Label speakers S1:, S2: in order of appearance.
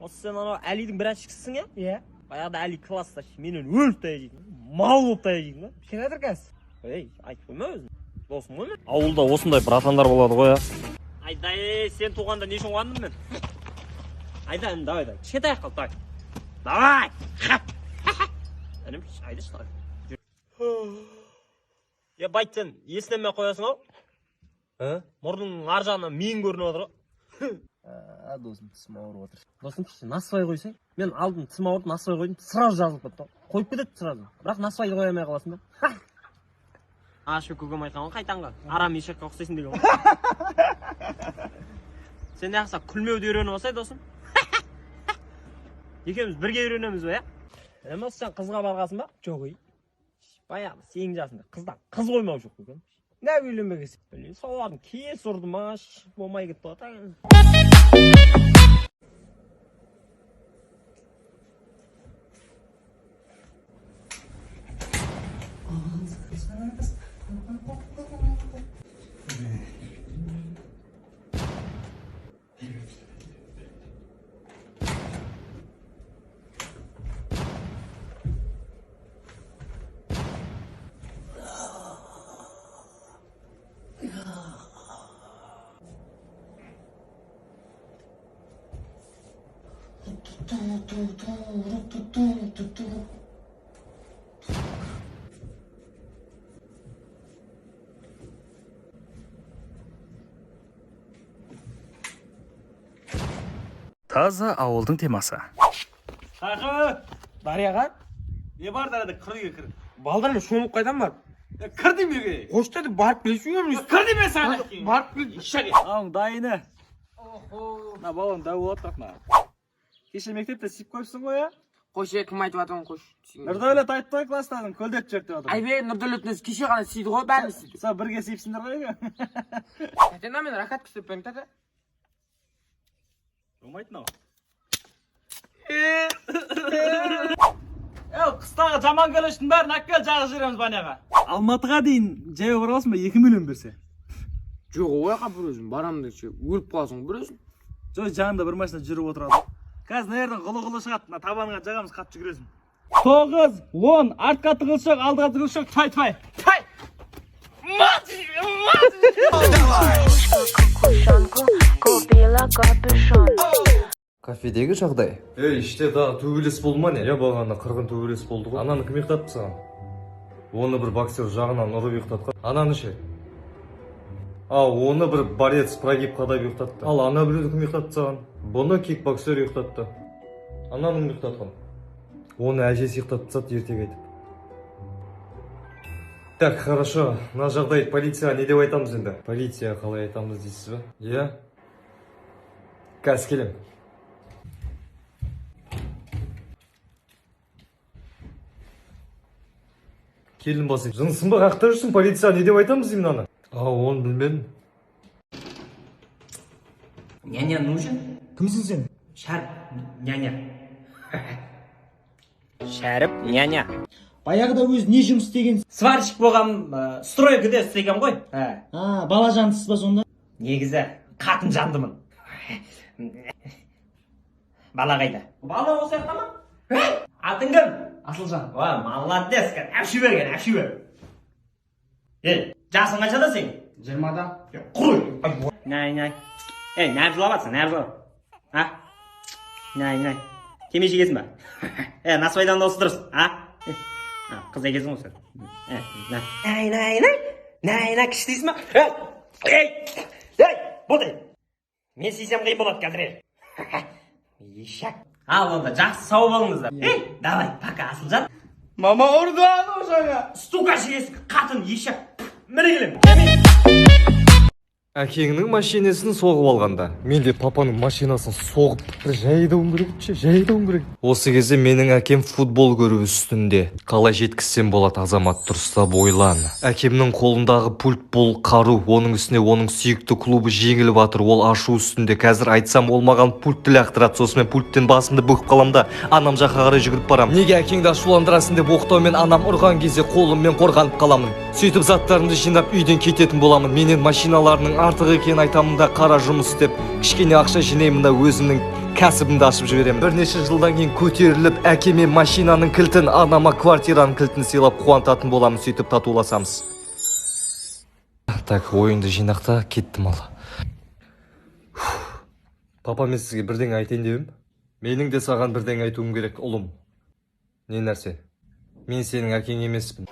S1: Осы сен анау Әлидің бірінші кісісің иә?
S2: Иә.
S1: Баяғыда Әли класста менен өліп таяжейтін. Мал болып таяжейтін ба?
S2: Сен айтыр қазір.
S1: Ей, айтып қойма өзің. Досым ғой мен. Ауылда осындай братандар болады ғой, а. Айдай, сен туғанда не үшін қуандым мен? Айда, давай. Кішкентай қал, давай. Давай. Інім, айда шыдай. Е, байт сен, есінеме қоясың ау? Мұрның ар жағынан мен көрініп отыр ғой.
S2: Досым тісім ауырып отыр.
S1: Досым кіші, насыбай қойсай. Мен алдым тісім ауырып, насыбай қойдым, сразу жазылып кетті. Қойып кетеді сразу. Бірақ насыбайды қоя алмай қаласың да. Ашы көкем айтқан ғой қайтанға. Арам ешекке ұқсайсың деген ғой. Сен неғыса күлмеуді үйреніп алсай, досым. Екеуміз бірге үйренеміз бе, иә? Емес сен қызға барғасың ба?
S2: Жоқ ей.
S1: Баяғы сенің жасында қыздан қыз қоймау жоқ көкем.
S2: Не үйленбегесің?
S1: Білмеймін, солардың кес ұрды ма, болмай кетті ғой.
S3: Таза ауылдың темасы.
S1: Қақы!
S2: Дарияға?
S1: Не бар дарады, кірге кір.
S2: Балдарына шомып қайдан бар?
S1: Кір демеге.
S2: Қош деді, барып келесің өмір.
S1: Кір деме саған.
S2: Барып кел.
S1: Ишаге.
S3: Ағың дайыны. На балон дәу болады тақна. Кеше мектепте сип қойыпсың ғой, а?
S2: Қош, кім айтып жатырмын, қош.
S3: Нұрдәулет айтты ғой кластардың көлдет жүр деп жатыр.
S2: Айбе, Нұрдәулетіңіз кеше ғана сүйді ғой, бәрін сүйді.
S3: Сол бірге сипсіңдер ғой еге.
S2: Тәтена мен ракат күстіппен, тәте.
S3: Болмайтын ау. Қыстағы жаман көліштің бәрін әккел жағы жүреміз баняға. Алматыға дейін жай бар аласың ба 2 миллион берсе?
S2: Жоқ, ойға бір өзің, барамын десе, өліп қаласың бір өзің.
S3: Жой жанында бір машина жүріп отырады. Қазір нәрден ғылы шығады, табаныңа жағамыз қатты жүгіресің. 9, 10, артқа тығылшық, алдыға тығылшық, тай. Тай!
S4: Кафедегі жағдай.
S5: Іште дағы төбелес болды ма не? Я бағана қырғын төбелес болды ғой. Ананы кім ұйықтатты саған? Оны бір боксер жағынан ұрып ұйықтатқан. Ананы ше? Оны бір борец прогиб қадап ұйықтатты. Ал ана біреуді кім ұйықтатты саған? Бұны кикбоксер ұйықтатты. Ананы кім ұйықтатқан? Оны әжесі ұйықтатты сат ертеге айтып. Так, хорошо. Мына жағдай полицияға не деп айтамыз енді? Полицияға қалай айтамыз дейсіз бе? Иә? Қазір келем. Келін басып. Жынсың ба, қақта жүрсің, полицияға не деп айтамыз деймін ана? Оны білмедім.
S1: Няня нужен?
S2: Кімсің сен?
S1: Шәріп, няня. Шәріп, няня.
S6: Баяғыда өз не жұмыс істеген?
S1: Сварщик болғам, стройкіде істеген ғой.
S6: Бала жандысыз ба сонда?
S1: Негізі, қатын жандымын. Бала қайда? Бала осы яқта ма? Атын кім?
S6: Асылжан.
S1: Молодец, әпші берген, әпші бер. Жасың қаншада сен?
S6: 20-да.
S1: Құй! Най. Нәр жылабатсың, нәр жылап. Най. Темеш егесің ба? Насыбайдан да осы дұрыс. Қыз егесің осы. Най, кіш дейсің ба? Бұлдай. Мен сейсем қиын болады қазір. Ешек. Ал онда жақсы сау болыңыздар. Давай, пока Асылжан.
S2: Мама ұрды анау жаңа.
S1: Стука шегесің, қатын ешек. Міне келем.
S5: Әкеңнің машинесін соғып алғанда, мен де папаның машинасын соғып жайдауым керек. Осы кезде менің әкем футбол көру үстінде. Қалай жеткізсем болады, азамат, дұрыстап ойлан. Әкемнің қолындағы пульт бұл қару, оның үстіне оның сүйікті клубы жеңіліп жатыр, ол ашу үстінде. Қазір айтсам ол маған пультті лақтырады, сосын мен пульттен басымды бүгіп қалам да, анам жаққа қарай жүгіріп барам. Неге әкеңді ашуландырасың деп оқтаумен анам ұрған кезде қолыммен қорғанып қаламын. Сөйтіп заттарымды жинап үйден кететін боламын. Менен машиналарының артық екенін айтамын да, қара жұмыс істеп кішкене ақша жинаймын да өзімнің кәсібімді ашып жіберемін. Бірнеше жылдан кейін көтеріліп, әкеме машинаның кілтін, анама квартираның кілтін сыйлап қуантатын боламын, сөйтіп татуласамыз. Так, ойынды жинақта, кеттім ал. Папа, мен сізге бірден айтайын дедім. Менің де саған бірден айтуым керек, ұлым. Не нәрсе? Мен сенің әкең емеспін.